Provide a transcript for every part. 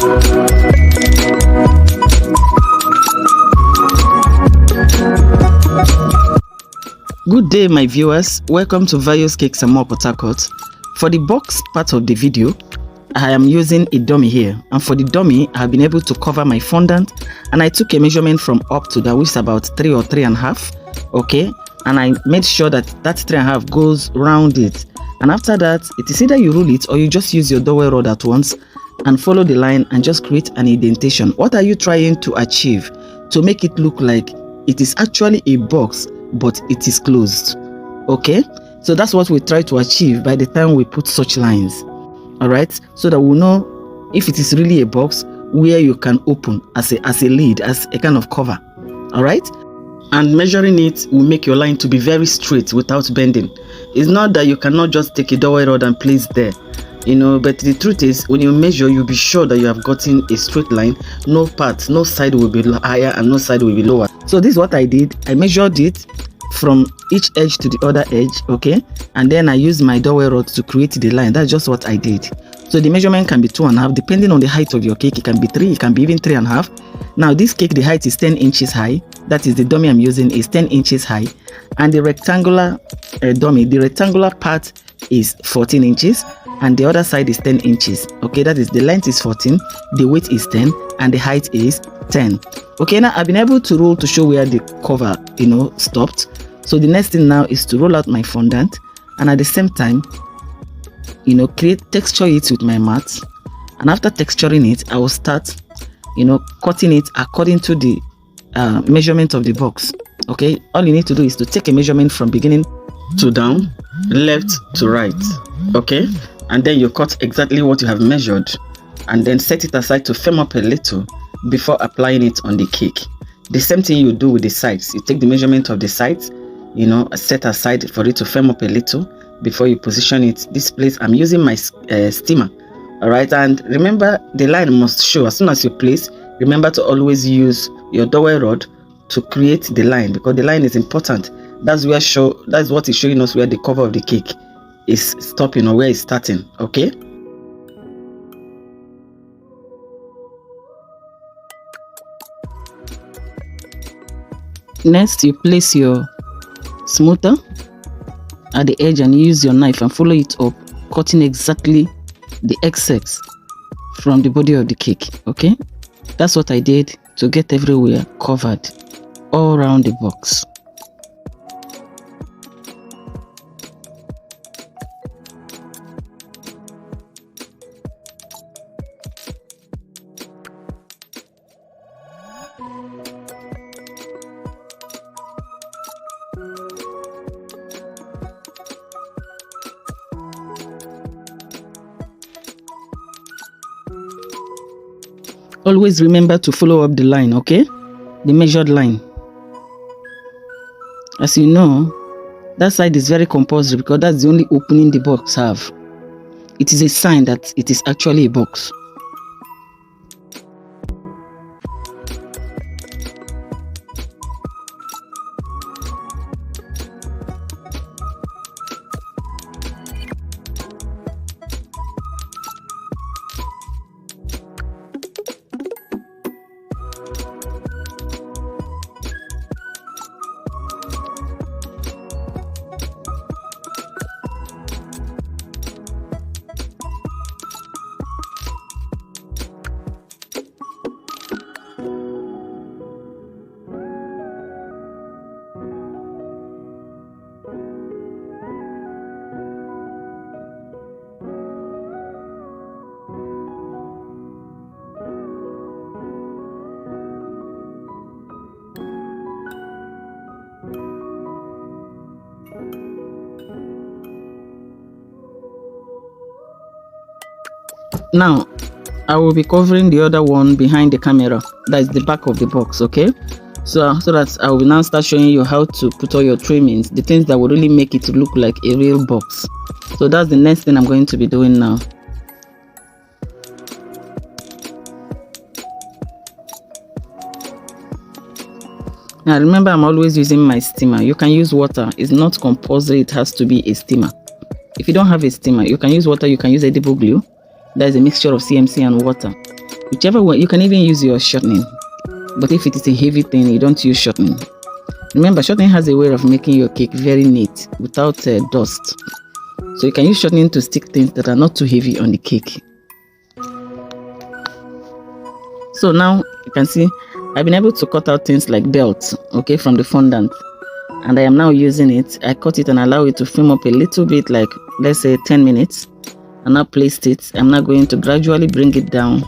Good day, my viewers. Welcome to Various Cakes and More Port Harcourt. For the box part of the video, I am using a dummy here, and for the dummy I have been able to cover my fondant, and I took a measurement from up to down, which is about 3 or 3.5. okay, and I made sure that 3.5 goes round it, and after that it is either you roll it or you just use your dowel rod at once and follow the line and just create an indentation. What are you trying to achieve? To make it look like it is actually a box but it is closed. Okay, so that's what we try to achieve by the time we put such lines. All right, so that we'll know if it is really a box where you can open as a lid, as a kind of cover. All right, and measuring it will make your line to be very straight without bending. It's not that you cannot just take a dowel rod and place there, you know, but the truth is when you measure, you'll be sure that you have gotten a straight line. No part, no side will be higher and no side will be lower. So this is what I did. I measured it from each edge to the other edge, okay, and then I used my dowel rod to create the line. That's just what I did. So the measurement can be 2.5 depending on the height of your cake. It can be 3, it can be even 3.5. Now this cake, the height is 10 inches high. That is the dummy I'm using is 10 inches high, and the rectangular dummy, the rectangular part is 14 inches and the other side is 10 inches. Okay, that is the length is 14, the weight is 10, and the height is 10. Okay, now I've been able to roll to show where the cover, you know, stopped. So the next thing now is to roll out my fondant, and at the same time, you know, texture it with my mat. And after texturing it, I will start, you know, cutting it according to the measurement of the box. Okay, all you need to do is to take a measurement from beginning to down, left to right. Okay, and then you cut exactly what you have measured, and then set it aside to firm up a little before applying it on the cake. The same thing you do with the sides. You take the measurement of the sides, you know, set aside for it to firm up a little before you position it. This place I'm using my steamer. All right, and remember the line must show as soon as you place. Remember to always use your dowel rod to create the line, because the line is important. That's what is showing us where the cover of the cake is stopping or where it's starting. Okay, next you place your smoother at the edge and use your knife and follow it up, cutting exactly the excess from the body of the cake. Okay, that's what I did to get everywhere covered all around the box. Always remember to follow up the line, okay? The measured line. As you know, that side is very compulsory because that's the only opening the box have. It is a sign that it is actually a box. Now I will be covering the other one behind the camera, that is the back of the box. Okay, so that I will now start showing you how to put all your trimmings, the things that will really make it look like a real box. So that's the next thing I'm going to be doing now. Now remember, I'm always using my steamer. You can use water, it's not compulsory it has to be a steamer. If you don't have a steamer, you can use water, you can use edible glue. That is a mixture of CMC and water. Whichever one, you can even use your shortening. But if it is a heavy thing, you don't use shortening. Remember, shortening has a way of making your cake very neat without dust. So you can use shortening to stick things that are not too heavy on the cake. So now you can see I've been able to cut out things like belts, okay, from the fondant. And I am now using it. I cut it and allow it to firm up a little bit, like let's say 10 minutes. And now placed it. I'm now going to gradually bring it down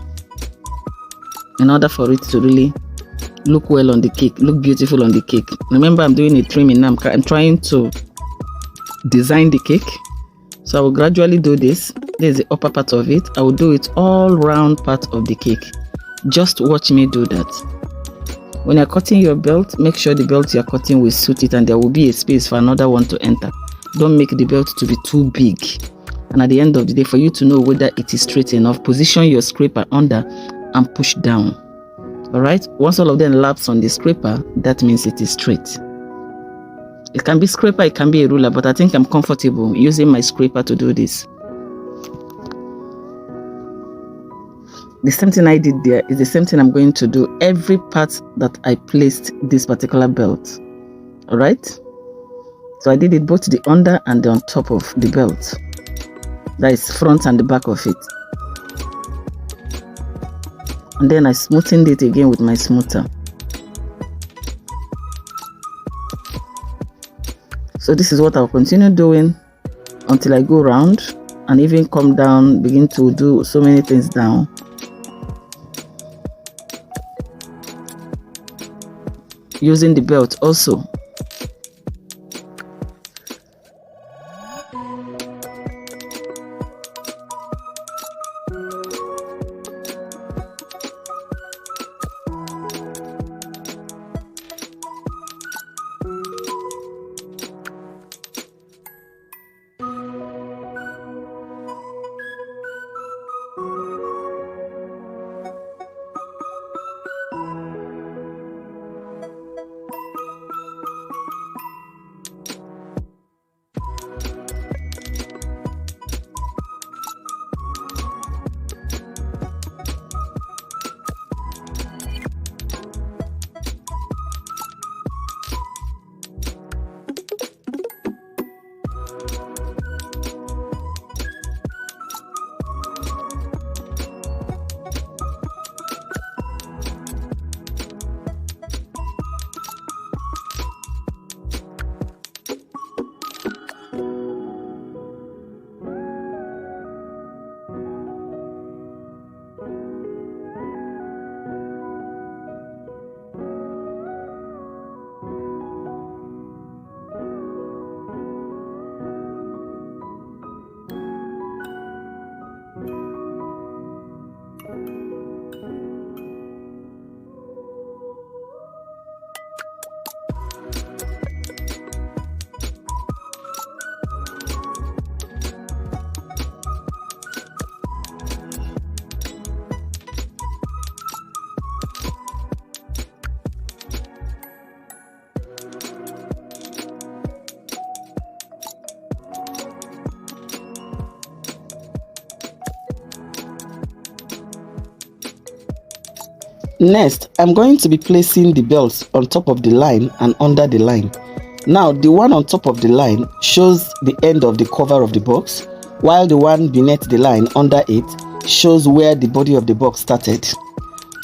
in order for it to really look well on the cake, look beautiful on the cake. Remember, I'm doing a trimming now. I'm trying to design the cake. So I will gradually do this. There's the upper part of it. I will do it all round part of the cake. Just watch me do that. When you're cutting your belt, make sure the belt you're cutting will suit it and there will be a space for another one to enter. Don't make the belt to be too big. And at the end of the day, for you to know whether it is straight enough, position your scraper under and push down. All right? Once all of them laps on the scraper, that means it is straight. It can be scraper, it can be a ruler, but I think I'm comfortable using my scraper to do this. The same thing I did there is the same thing I'm going to do every part that I placed this particular belt. All right? So I did it both the under and the on top of the belt. That is front and the back of it. And then I smoothened it again with my smoother. So this is what I'll continue doing until I go round and even come down, begin to do so many things down. Using the belt also. Next, I'm going to be placing the belts on top of the line and under the line. Now, the one on top of the line shows the end of the cover of the box, while the one beneath the line under it shows where the body of the box started.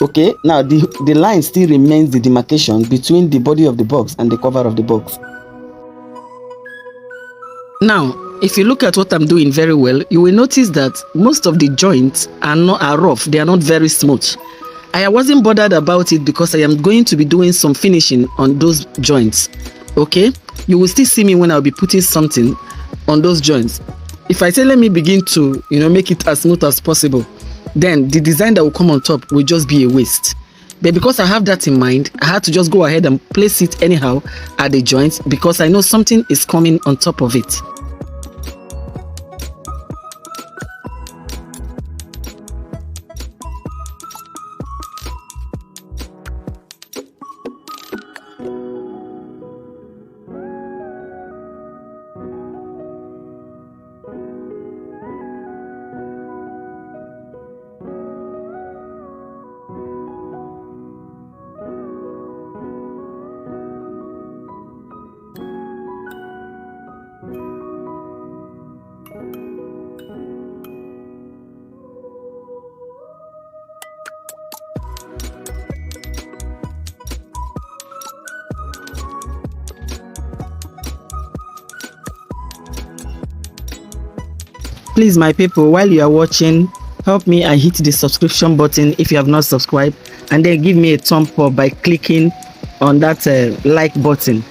Okay, now the line still remains the demarcation between the body of the box and the cover of the box. Now, if you look at what I'm doing very well, you will notice that most of the joints are rough. They are not very smooth. I wasn't bothered about it because I am going to be doing some finishing on those joints. Okay, you will still see me when I'll be putting something on those joints. If I say let me begin to make it as smooth as possible, then the design that will come on top will just be a waste. But because I have that in mind, I had to just go ahead and place it anyhow at the joints because I know something is coming on top of it. Please, my people, while you are watching, help me and hit the subscription button if you have not subscribed, and then give me a thumb up by clicking on that like button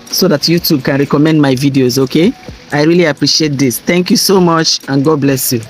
so that YouTube can recommend my videos. Okay, I really appreciate this. Thank you so much, and God bless you.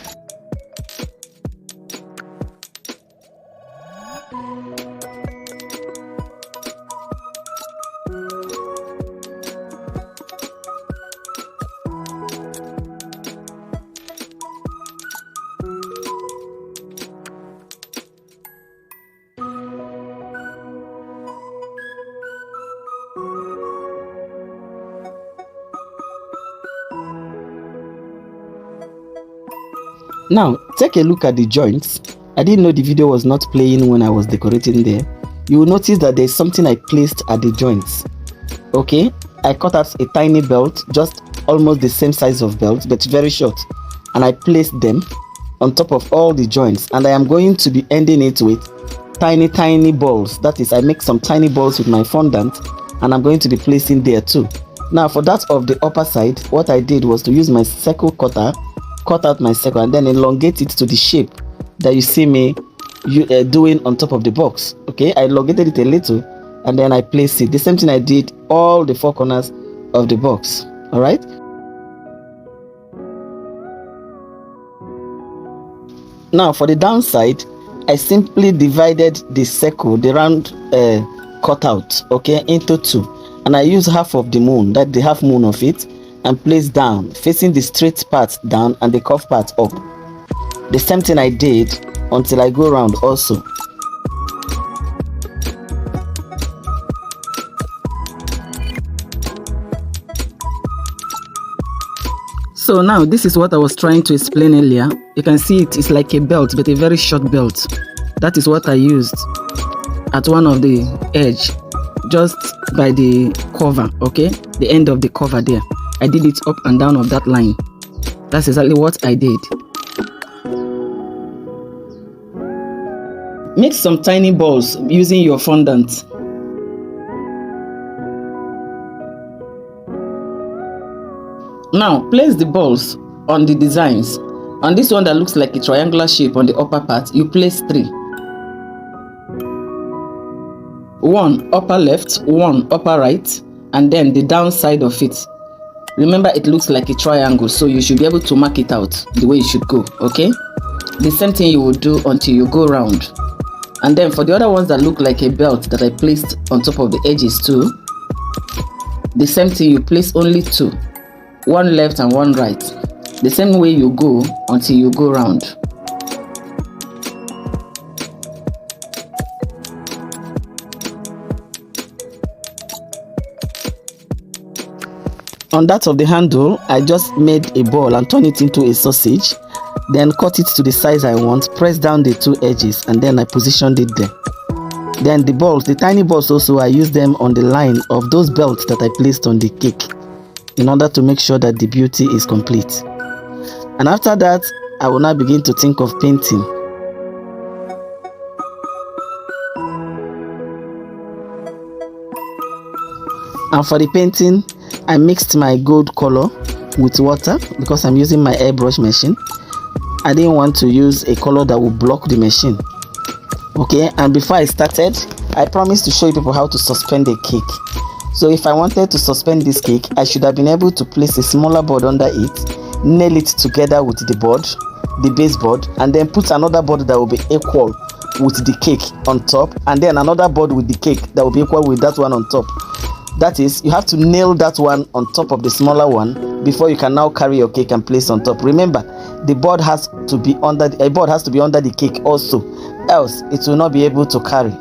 Now, take a look at the joints. I didn't know the video was not playing when I was decorating there. You will notice that there's something I placed at the joints. Okay, I cut out a tiny belt, just almost the same size of belt, but very short. And I placed them on top of all the joints. And I am going to be ending it with tiny balls. That is, I make some tiny balls with my fondant, and I'm going to be placing there too. Now, for that of the upper side, what I did was to use my circle cutter, cut out my circle, and then elongate it to the shape that you see me doing on top of the box. Okay, I elongated it a little, and then I placed it. The same thing I did all the four corners of the box. All right. Now for the downside, I simply divided the circle, the round cutout, okay, into two, and I use half of the moon, that the half moon of it, and place down, facing the straight part down and the curved part up. The same thing I did until I go around also. So now this is what I was trying to explain earlier. You can see it is like a belt, but a very short belt. That is what I used at one of the edge, just by the cover, okay, the end of the cover there. I did it up and down of that line. That's exactly what I did. Make some tiny balls using your fondant. Now place the balls on the designs. On this one that looks like a triangular shape on the upper part, you place 3. 1 upper left, 1 upper right, and then the downside of it. Remember, it looks like a triangle, so you should be able to mark it out the way it should go. Okay, the same thing you will do until you go round. And then for the other ones that look like a belt that I placed on top of the edges too, the same thing, you place only 2, 1 left and 1 right, the same way you go until you go round. On that of the handle, I just made a ball and turned it into a sausage, then cut it to the size I want, press down the 2 edges, and then I positioned it there. Then the balls, the tiny balls also, I used them on the line of those belts that I placed on the cake in order to make sure that the beauty is complete. And after that, I will now begin to think of painting. And for the painting, I mixed my gold color with water because I'm using my airbrush machine. I didn't want to use a color that would block the machine. Okay, and before I started, I promised to show you people how to suspend a cake. So if I wanted to suspend this cake, I should have been able to place a smaller board under it, nail it together with the board, the base board, and then put another board that will be equal with the cake on top, and then another board with the cake that will be equal with that one on top. That is, you have to nail that one on top of the smaller one before you can now carry your cake and place on top. Remember, the board has to be under the cake also, else it will not be able to carry.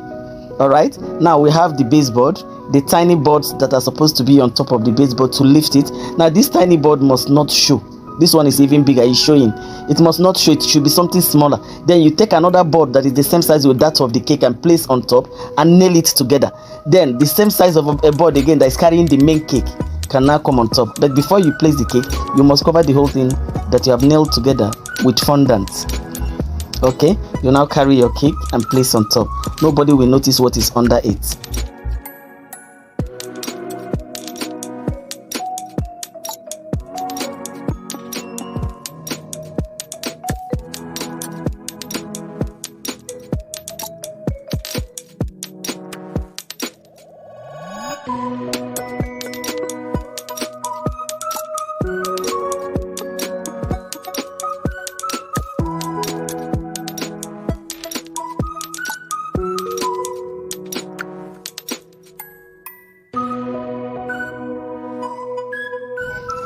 All right, now we have the baseboard, the tiny boards that are supposed to be on top of the baseboard to lift it. Now this tiny board must not show. This one is even bigger, it's showing. It must not show, it should be something smaller. Then you take another board that is the same size with that of the cake and place on top and nail it together. Then the same size of a board again that is carrying the main cake can now come on top. But before you place the cake, you must cover the whole thing that you have nailed together with fondant. Okay, you now carry your cake and place on top. Nobody will notice what is under it.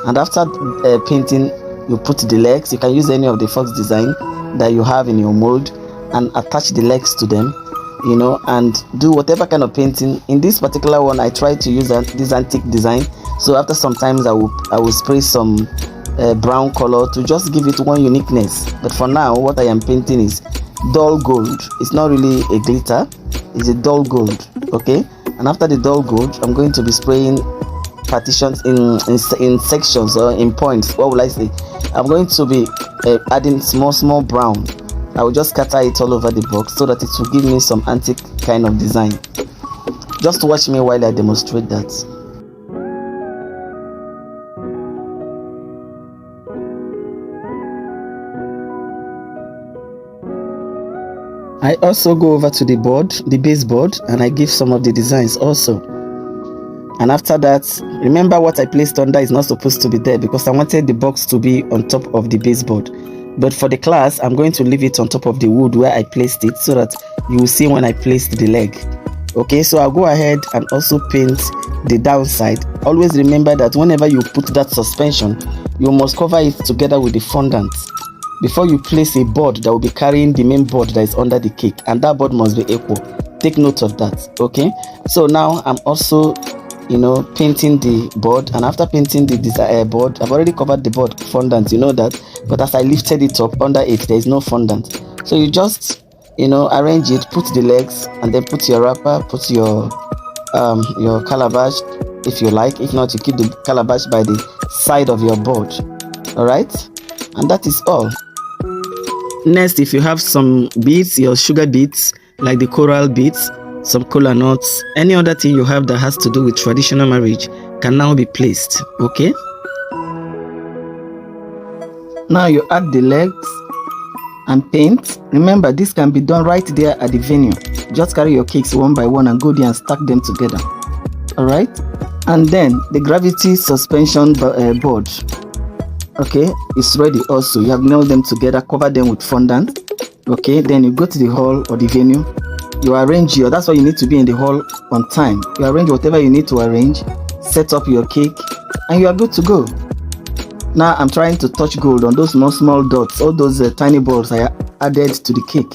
And after painting, you put the legs. You can use any of the fox design that you have in your mold and attach the legs to them, you know, and do whatever kind of painting. In this particular one, I tried to use this antique design, so after some times I will spray some brown color to just give it one uniqueness. But for now, what I am painting is dull gold. It's not really a glitter, it's a dull gold. Okay, and after the dull gold, I'm going to be spraying partitions in sections or in points. What will I say? I'm going to be adding small brown. I will just scatter it all over the box so that it will give me some antique kind of design. Just watch me while I demonstrate that. I also go over to the board, the baseboard, and I give some of the designs also. And after that, remember what I placed under is not supposed to be there because I wanted the box to be on top of the baseboard. But for the class, I'm going to leave it on top of the wood where I placed it so that you will see when I placed the leg. Okay, so I'll go ahead and also paint the downside. Always remember that whenever you put that suspension, you must cover it together with the fondant before you place a board that will be carrying the main board that is under the cake, and that board must be equal. Take note of that. Okay, so now I'm also painting the board, and after painting the board, I've already covered the board fondant, you know that, but as I lifted it up under it, there is no fondant. So you just arrange it, put the legs, and then put your wrapper, put your calabash if you like. If not, you keep the calabash by the side of your board. All right, and that is all. Next, if you have some beads, your sugar beads like the coral beads, some kola nuts, any other thing you have that has to do with traditional marriage can now be placed. Okay, now you add the legs and paint. Remember, this can be done right there at the venue. Just carry your cakes one by one and go there and stack them together. All right, and then the gravity suspension board, okay, is ready also. You have nailed them together, cover them with fondant. Okay, then you go to the hall or the venue. You arrange that's why you need to be in the hall on time. You arrange whatever you need to arrange, set up your cake, and you are good to go. Now I'm trying to touch gold on those small dots, all those tiny balls I added to the cake.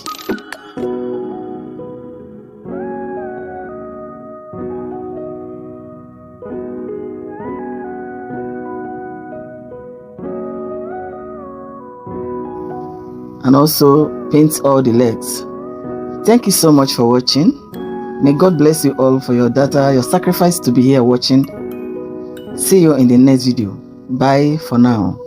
And also paint all the legs. Thank you so much for watching. May God bless you all for your data, your sacrifice to be here watching. See you in the next video. Bye for now.